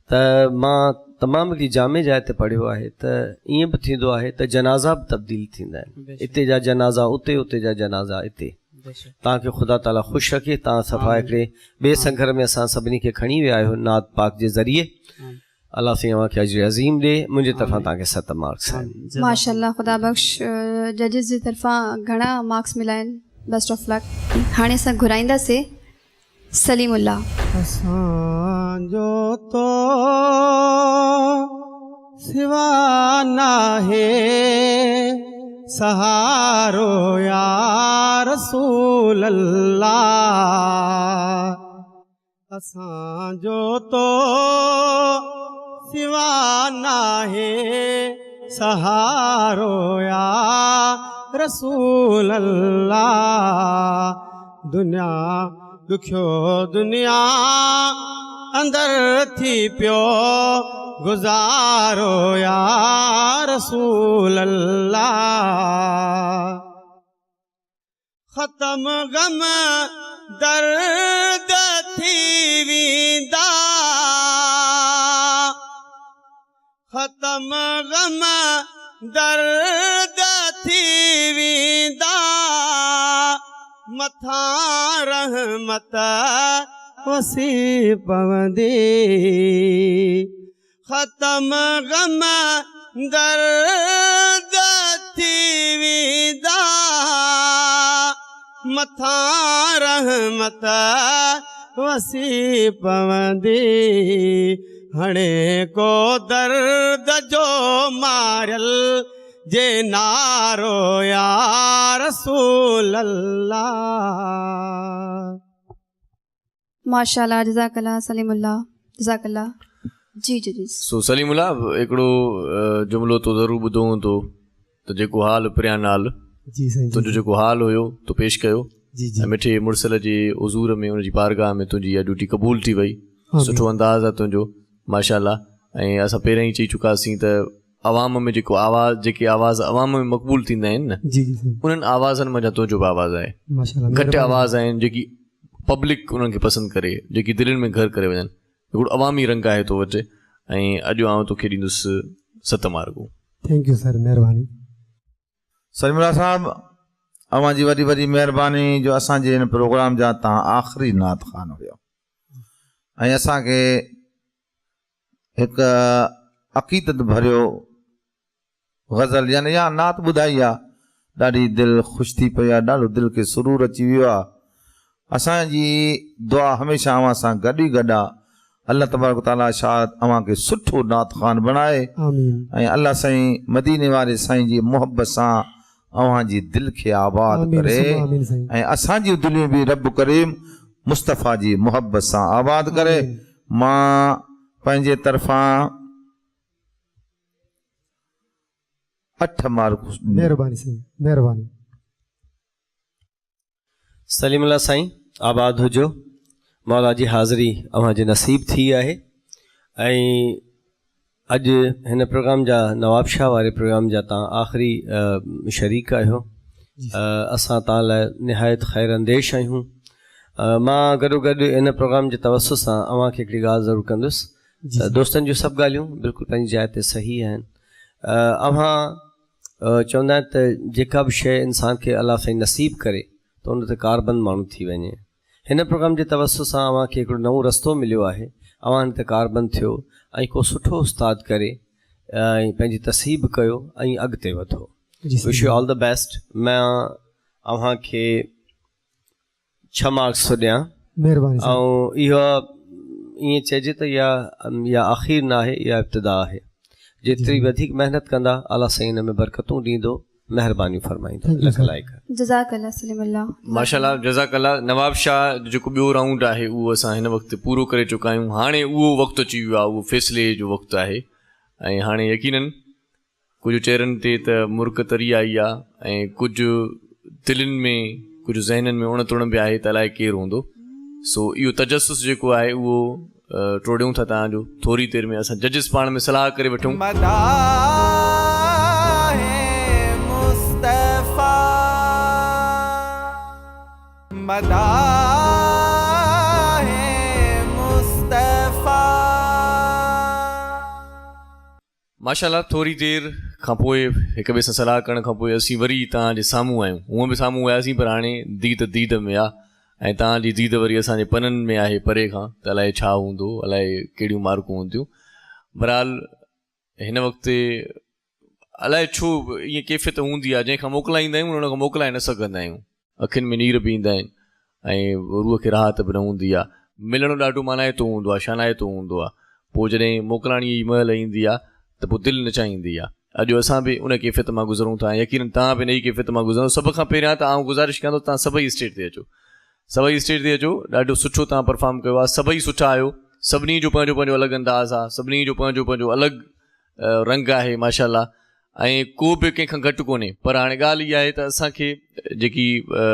त मां तमामु हिकिड़ी जामे जाइ ते पढ़ियो आहे त ईअं बि थींदो आहे त जनाज़ा बि तब्दील थींदा आहिनि, हिते जा जनाज़ा उते, उते जा जनाज़ा हिते। तव्हांखे ख़ुदा ताला ख़ुशि रखे। तव्हां सफ़ा हिकिड़े ॿिए संघर में असां सभिनी खे खणी विया आहियो नात पाक जे ज़रिए। अल्लाह साईं अव्हांखे अजर अज़ीम ॾे। मुंहिंजे तरफ़ां तव्हांखे 7 मार्क्स आहिनि। माशाल्लाह, ख़ुदा बख़्श। जजिस जी तरफ़ां घणा मार्क्स मिला आहिनि? Best of luck. हाणे असां घुराईंदासीं सलीमुल्लाह। असांजो तो सिवा नाहे सहारो या रसूल अल्लाह, असांजो तो सिवा नाहे सहारो या रसूल अल्लाह। दुनिया दुखियो दुनिया अंदर थी पियो गुजारो या रसूल अल्लाह। ख़त्म गम दर्द थी वेंदा, ख़त्म गम दर्द थी वेंदा, मथां रहमत वसी पवंदी। ख़त्म गम दर्द थी वेंदा, मथां रहमत वसी पवंदी। हणे को दर्द जो मारियल जे नारो या रसूल अल्लाह। माशाल्लाह, जज़ाकल्लाह सलीमुल्लाह, जज़ाकल्लाह। जी जी जी। सो सलीमुल्लाह, हिकिड़ो जुमिलो तो ज़रूरु ॿुधो हूंदो त जेको हाल प्रिया नाल जी साईं, तुंहिंजो जेको हाल हुयो तो पेश कयो। जी जी। ऐं मिठे मुर्सल जे हुज़ूर में उनजी बारगाह में तुंहिंजी इहा ड्यूटी क़बूल थी वई। सुठो अंदाज़ आहे तुंहिंजो, माशाल्लाह। ऐं असां पहिरियों ई चई चुकासीं त अवाम में जेको आवाज़, जेके आवाज़ अवाम में मक़बूल थींदा आहिनि न, जी जी साईं, उन्हनि आवाज़नि मंझां तुंहिंजो बि आवाज़ु आहे। माशाल्लाह, घटि आवाज़ आहिनि जेकी पब्लिक उन्हनि खे पसंदि करे, जेकी दिलनि में घर करे वञनि। हिकिड़ो अवामी रंग आहे तो वटि, ऐं अॼु आउं तोखे ॾींदुसि 7 मार्कूं। थैंक यू सर, महिरबानी। सलीमुल्लाह साहब, अवां जी वॾी वॾी महिरबानी जो असांजे हिन प्रोग्राम जा तव्हां आख़िरी नात ख़ान हुयो ऐं असांखे हिकु अक़ीदत भरियो गज़ल यानी या नात ॿुधाई आहे। ॾाढी दिलि ख़ुशि थी पई आहे, ॾाढो दिलि खे सुरूर अची वियो आहे। असांजी दुआ हमेशह अव्हां सां गॾु ई गॾु आहे। अल्लाह तबारक ताला शायद अव्हां खे सुठो नात ख़ान बणाए ऐं अल्लाह साईं मदीने वारे साईं जी मुहबत सां अव्हां जी दिलि खे आबाद करे ऐं असांजी दिलियूं बि रब करीम मुस्तफ़ा जी मुहबत सां आबाद करे। मां पंहिंजे तरफ़ां 8 मार्क। महिरबानी साईं, महिरबानी। सलीमुल्लाह साईं, आबाद हुजो। मौला जी हाज़िरी अव्हां जे नसीब थी आहे। ऐं अॼु हिन प्रोग्राम जा नवाब शाह वारे प्रोग्राम जा तव्हां आख़िरी शरीक आहियो। असां तव्हां लाइ निहायत ख़ैर अंदेश आहियूं। मां गॾोगॾु इन प्रोग्राम जे तवसुस सां अव्हां खे हिकिड़ी ॻाल्हि ज़रूरु कंदुसि। दोस्तनि जूं सभु ॻाल्हियूं बिल्कुलु पंहिंजी जाइ ते सही आहिनि। अव्हां चवंदा आहिनि त जेका बि शइ इंसान खे अलाह साईं नसीब करे त उन ते कारबंद माण्हू थी वञे। हिन प्रोग्राम जे तवसुस सां अव्हां खे हिकिड़ो नओं रस्तो मिलियो आहे। अव्हां हिन ते कारबंद थियो ऐं को सुठो उस्ताद करे ऐं पंहिंजी तसीब कयो ऐं अॻिते वधो। Wish U all the best. मां अव्हां खे 6 मार्क्स थो ॾियां। महिरबानी। ऐं इहो ईअं चइजे त इहा आख़िर न आहे, इहा इब्तिदा आहे। जेतिरी वधीक महिनत कंदा अल्लाह साईं हिन में बरकतूं ॾींदो, महिरबानी फरमाईंदो। जज़ाकल्लाह सलीमुल्लाह, माशाल्लाह, जज़ाकल्लाह। नवाब शाह जेको ॿियो राउंड आहे उहो असां हिन वक़्तु पूरो करे चुका आहियूं। हाणे उहो वक़्तु अची वियो आहे, उहो फ़ैसिले जो वक़्तु आहे। ऐं हाणे यकीनन कुझु चेहरनि ते त मुर्क तरी आई आहे ऐं कुझु दिलनि में, कुझु ज़हननि में उणत बि आहे त अलाए केरु हूंदो। सो इहो तजसुस जेको आहे उहो टोड़ियूं था तव्हांजो। थोरी देरि में असां जजिस पाण में सलाह करे वठूं। माशाल्लाह, थोरी देरि खां पोइ हिक ॿिए सां सलाह करण खां पोइ असीं वरी तव्हांजे साम्हूं आहियूं। हूअं बि साम्हूं वियासीं पर हाणे दीद में आहे ऐं तव्हांजी दीद वरी असांजे पननि में आहे परे खां, त अलाए छा हूंदो, अलाए कहिड़ियूं मार्कूं हूंदियूं। बहरहाल हिन वक़्तु अलाए छो ईअं कैफ़ियत हूंदी आहे, जंहिंखां मोकिलाईंदा आहियूं उन खां मोकिलाए न सघंदा आहियूं। अखियुनि में नीर बि ईंदा आहिनि ऐं रूह खे राहत बि न हूंदी आहे। मिलणु ॾाढो मानाइतो हूंदो आहे, शानाइतो हूंदो आहे। पोइ जॾहिं मोकिलाणीअ जी महिल ईंदी आहे त पोइ दिलि न चाहींदी आहे। अॼु असां बि उन कैफ़ियत मां गुज़रूं था, यकीन तव्हां बि नई कैफ़ियत मां गुज़रो। सभ खां पहिरियां त आउं गुज़ारिश कंदो तव्हां सभई स्टेज ते अचो। सभई स्टेज ते अचो, ॾाढो सुठो तव्हां परफॉर्म कयो आहे, सभई सुठा आहियो, सभिनी जो पंहिंजो पंहिंजो अलॻि अंदाज़ आहे, सभिनी जो पंहिंजो पंहिंजो अलॻि रंग आहे माशाल्लाह, ऐं को बि कंहिंखां घटि कोन्हे। पर हाणे ॻाल्हि इहा आहे त असांखे जेकी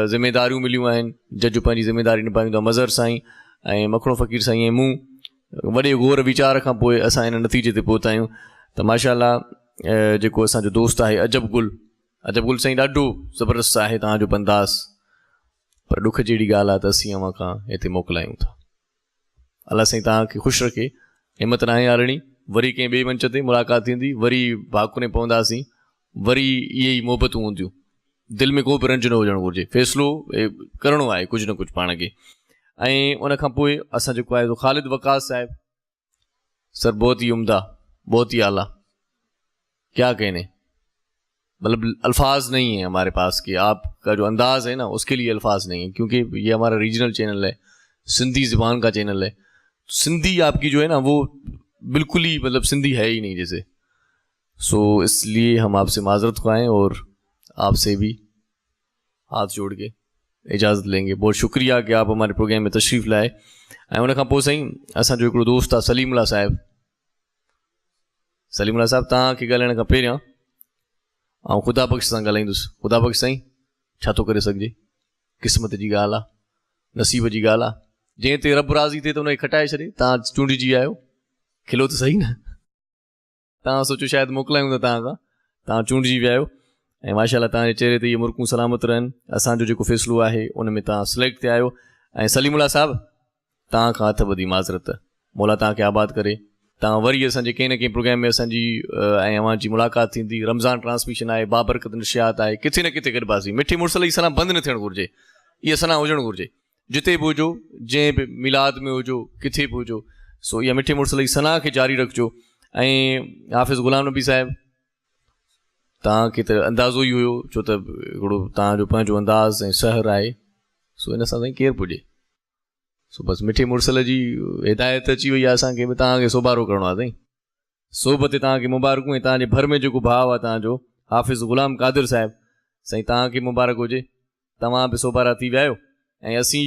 ज़िमेदारियूं मिलियूं आहिनि, जज पंहिंजी ज़िमेदारी निभाईंदो आहे, मज़हर साईं ऐं मखणो फ़क़ीर साईं ऐं मूं वॾे गौर वीचार खां पोइ असां हिन नतीजे ते पहुता आहियूं। त माशाल्लाह जेको असांजो दोस्त आहे अजब गुल साईं, ॾाढो ज़बरदस्त आहे तव्हांजो अंदाज़, पर ॾुख जहिड़ी ॻाल्हि आहे त असीं अव्हां खां हिते मोकिलायूं था। अलाह साईं तव्हांखे ख़ुशि रखे, हिमत नाहे हारणी, वरी कंहिं ॿिए मंच ते मुलाक़ात थींदी, वरी भाकुने पवंदासीं, वरी इहे ई मोहबतूं हूंदियूं, दिलि में को बि रंज न हुजणु घुरिजे, फ़ैसिलो करिणो आहे कुझु न कुझु पाण खे। ऐं उन खां पोइ असां जेको आहे ख़ालिद वकास साहिब, सर बहुत ही उम्दा, बहुत ही आला, क्या कहने, मतलब अल्फाज नहीं है हमारे पास कि आपका जो अंदाज़ है ना उसके लिए अल्फाज नहीं है, क्योंकि ये हमारा रीजनल चैनल है, सिंधी ज़बान का चैनल है, सिंधी आपकी जो है ना वो बिल्कुल ही मतलब सिंधी है ही नहीं जैसे। सो इसलिए हम आपसे माजरत ख़्वाहें और आपसे भी हाथ जोड़ के इजाज़त लेंगे। बहुत शुक्रिया कि आप हमारे प्रोग्राम में तशरीफ़ लाए। ऐं उन खां पोइ साईं असांजो हिकिड़ो दोस्त आहे सलीमुल्लाह साहिबु। सलीमुल्लाह साहिबु तव्हांखे ॻाल्हाइण खां पहिरियां ऐं ख़ुदा बख़्श सां ॻाल्हाईंदुसि। ख़ुदा बख़्श साईं, छा थो करे सघिजे, क़िस्मत जी ॻाल्हि आहे, नसीब जी ॻाल्हि आहे, जंहिं ते रब राज़ी थिए त उनखे खटाए छॾे। तव्हां चूंडिजी विया आहियो, खिलो त सही न, तव्हां सोचो शायदि मोकिलायूं था तव्हां खां, तव्हां चूंडिजी विया आहियो ऐं माशाल्लाह तव्हांजे चहिरे ते इहे मुर्कूं सलामत रहनि। असांजो जेको फ़ैसिलो आहे उन में तव्हां सिलेक्ट थिया आहियो। ऐं सलीमुल्लाह साहिबु तव्हां खां हथ ॿधी माज़रत, मौला तव्हांखे आबाद करे। तव्हां वरी असांजे कंहिं न कंहिं प्रोग्राम में असांजी ऐं अव्हांजी मुलाक़ात थींदी। रमज़ान ट्रांसमिशन आहे, बाबरकत नशियात आहे, किथे न किथे गॾिबासीं। मिठी मुड़सल जी सलाह बंदि न थियणु घुरिजे, इहा सलाह हुजणु घुरिजे, जिते बि हुजो, जंहिं बि मिलाद में हुजो, किथे बि हुजो। सो इहा मिठी मुड़सल जी सलाह खे जारी रखिजो। ऐं हाफ़िज़ ग़ुलाम नबी साहिबु, तव्हांखे त अंदाज़ो ई हुयो, छो त हिकिड़ो तव्हांजो पंहिंजो अंदाज़ ऐं सहर आहे। सो इन सां साईं केरु पुॼे। सो बसि मिठी मुड़सल जी हिदायत अची वई आहे असांखे बि तव्हांखे सोभारो करिणो आहे साईं। सोबत तव्हांखे मुबारकूं। ऐं तव्हांजे भर में जेको भाउ आहे तव्हांजो हाफ़िज़ ग़ुलाम क़ादिर साहिबु, साईं तव्हांखे मुबारक हुजे, तव्हां बि सोभारा थी विया आहियो। ऐं असीं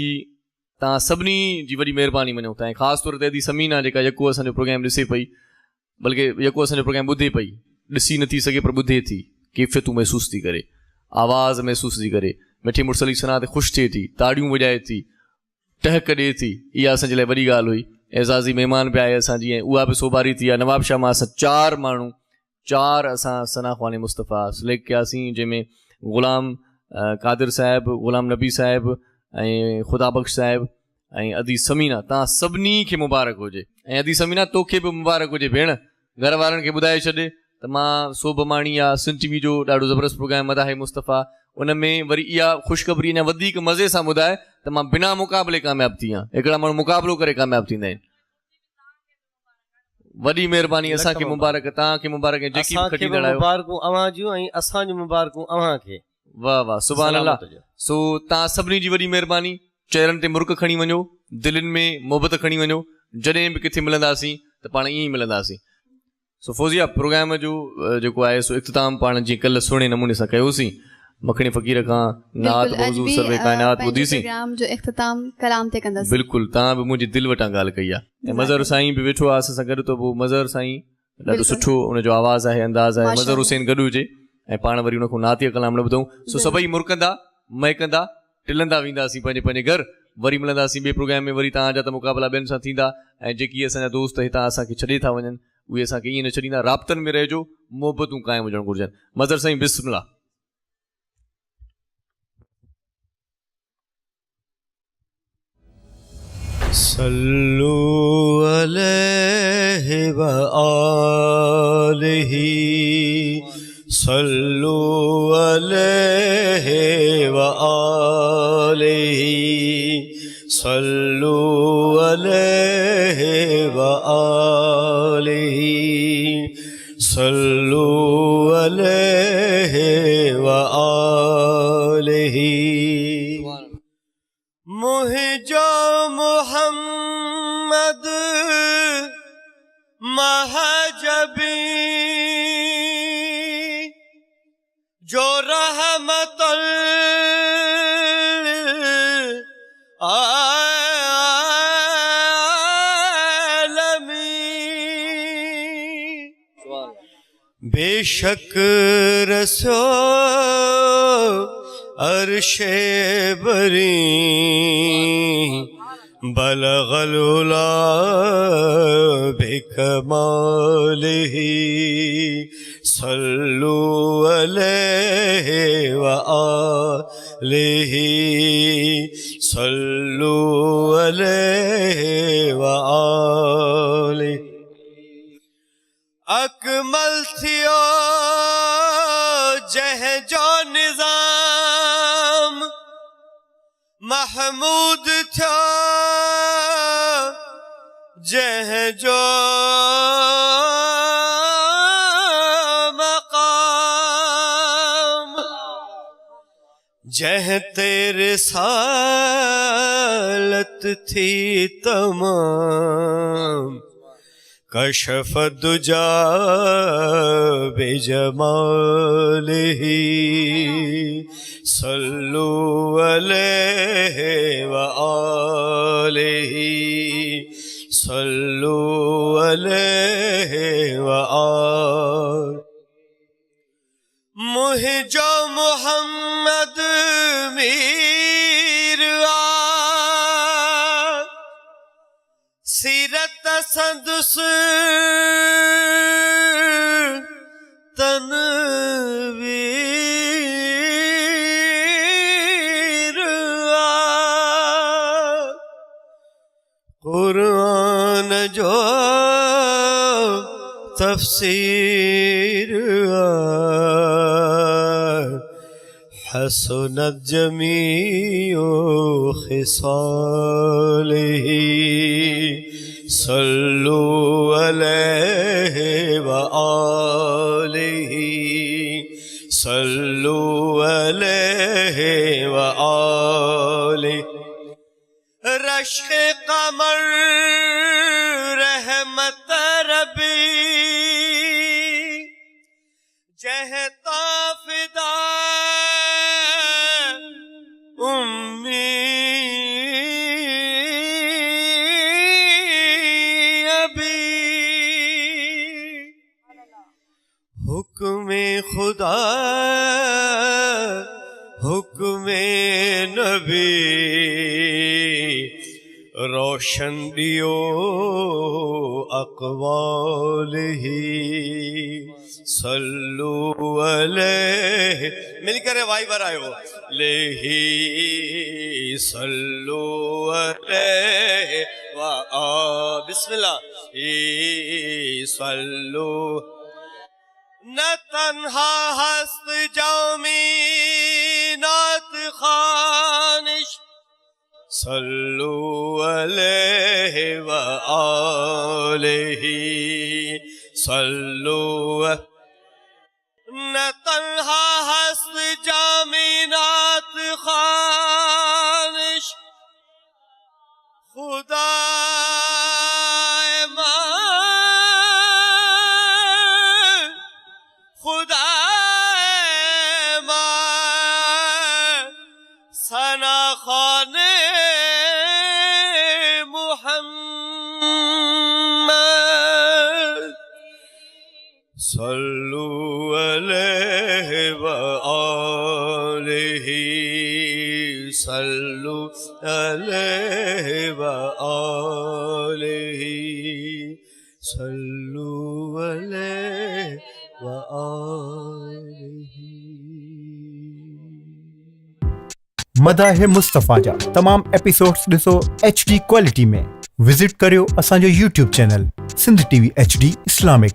तव्हां सभिनी जी वॾी महिरबानी मञूं था। ऐं ख़ासि तौर ते अदी समीना जेका यको असांजो प्रोग्राम ॾिसे पई, बल्कि यको असांजो प्रोग्राम ॿुधे पई, ॾिसी नथी सघे पर ॿुधे थी, कैफ़ियतूं महसूसु थी करे, आवाज़ महसूसु थी करे, मिठी मुड़सल जी सनाह ते ख़ुशि थिए थी, ताड़ियूं वॼाए थी, टहक ॾिए थी। इहा असांजे लाइ वॾी ॻाल्हि हुई। एज़ाज़ी महिमान पिया आहे असांजी, ऐं उहा बि सोभारी थी आहे। नवाब शाह मां असां 4 माण्हू, 4 असां सना ख़्वाने मुस्तफ़ा सिलेक्ट कयासीं, जंहिंमें ग़ुलाम क़ादिर साहिबु, ग़ुलाम नबी साहिबु ऐं ख़ुदा बख़्श साहिबु ऐं अदी समीना। तव्हां सभिनी खे मुबारक हुजे। ऐं अदी समीना तोखे बि मुबारक हुजे भेण, घर वारनि खे ॿुधाए छॾे त मां सोभ माणी आहे सिंध टीवी जो ॾाढो ज़बरदस्त प्रोग्राम मदाहे मुस्तफ़ा, उन में वरी इहा ख़ुशख़बरी अञा वधीक मज़े सां ॿुधाए त मां बिना मुक़ाबले कामयाबु थी आहियां। हिकिड़ा माण्हू मुक़ाबिलो करे कामयाबु थींदा आहिनि। वॾी महिरबानी, असांखे मुबारक, तव्हांखे मुबारक, ऐं जेकी बि खटींदड़ आहियो मुबारकूं अव्हां जूं ऐं असांजूं मुबारकूं अव्हां खे। वाह वाह, सुभान अल्लाह। सो तव्हां सभिनी जी वॾी महिरबानी। चहिरनि ते मुर्क खणी वञो, दिलनि में मोहबत खणी वञो। जॾहिं बि किथे मिलंदासीं त पाण ईअं ई मिलंदासीं। सो फौज़िया, प्रोग्राम जो जेको आहे सो इख़्तिताम पाण जीअं कल्ह सुहिणे नमूने सां कयोसीं। मखणी फ़क़ीर खां नात मौज़ू सर्वे काइनात ॿुधीसीं। प्रोग्राम जो इख़्तिताम कलाम ते कंदासीं। बिल्कुलु, तव्हां बि मुंहिंजी दिलि वटां ॻाल्हि कई आहे। ऐं मज़हर साईं बि वेठो आहे असां सां गॾु, त पोइ मज़हर साईं ॾाढो सुठो उनजो आवाज़ आहे, अंदाज़ आहे। मज़हर हुसैन गॾु हुजे ऐं पाण वरी उनखां नातिया कलाम न ॿुधूं। सो सभई मुर्कंदा, महकंदा, टिलंदा वेंदासीं पंहिंजे पंहिंजे घर। वरी मिलंदासीं ॿिए प्रोग्राम में। वरी तव्हांजा त मुक़ाबला ॿियनि सां थींदा। ऐं जेकी असांजा दोस्त हितां असांखे छॾे था वञनि, उहे असांखे ईअं न छॾींदा। राब्तनि में रहिजो, मोहबतूं क़ाइमु हुजणु घुरिजनि। मज़हर साईं, बिस्मिल्लाह। सल्लू अलैहि व आलिही, सल्लू अलैहि व आलिही, सल्लू अलैहि व आलिही, सल्लू अलैहि व आलिही। मुहिंजो मुहम्मद महजबी, जो रहमतुल बेशक रसो अर्शे बरी बलगल उला बिकमालिही सल्लु अलैहि व आलिही सल्लु अलैहि व आलिही। अकमल थियो जह जो निजाम महमूद थियो जह जो मकाम जह तेरे सालत थी तमाम कशफ दुजा बेजमालिही सल्लु अलैहि व आलिही सल्लु अलैहि व आलिही। मुहिजो मुहम्मद मीर सीरत सदुस तनवीर कुरान जो तफसीर हसनत जमीओ खिसालिही सल्लु अलैहि व आलिही सल्लु अलैहि व आलिही। रश्क कमर रहमत रबी जहता फिदा उम्मी अभी हुक्मे खुदा हुक्मे नबी रोशन दियो अक़वालिही सल्लु अलैहि मिलकर वाई बरायो लेही सल्लु अलैहि व बिस्मिल्लाह सल्लु न तन्हा हस्त जामी नात खानिश सल्लु अलैहि व आलिही सल्लु न तन्हा हस्त जामीनात खानिश खुदा सना खाने मुहम्मद सल्लु अलैहि व आलिही सल्लु अलैहि व आलिही सल्लु अलैहि व आलिही। मदाह मुस्तफ़ा जा तमाम एपिसोड्स ॾिसो HD क्वालिटी में। विज़िट करियो असांजो YouTube channel Sindh TV HD Islamic.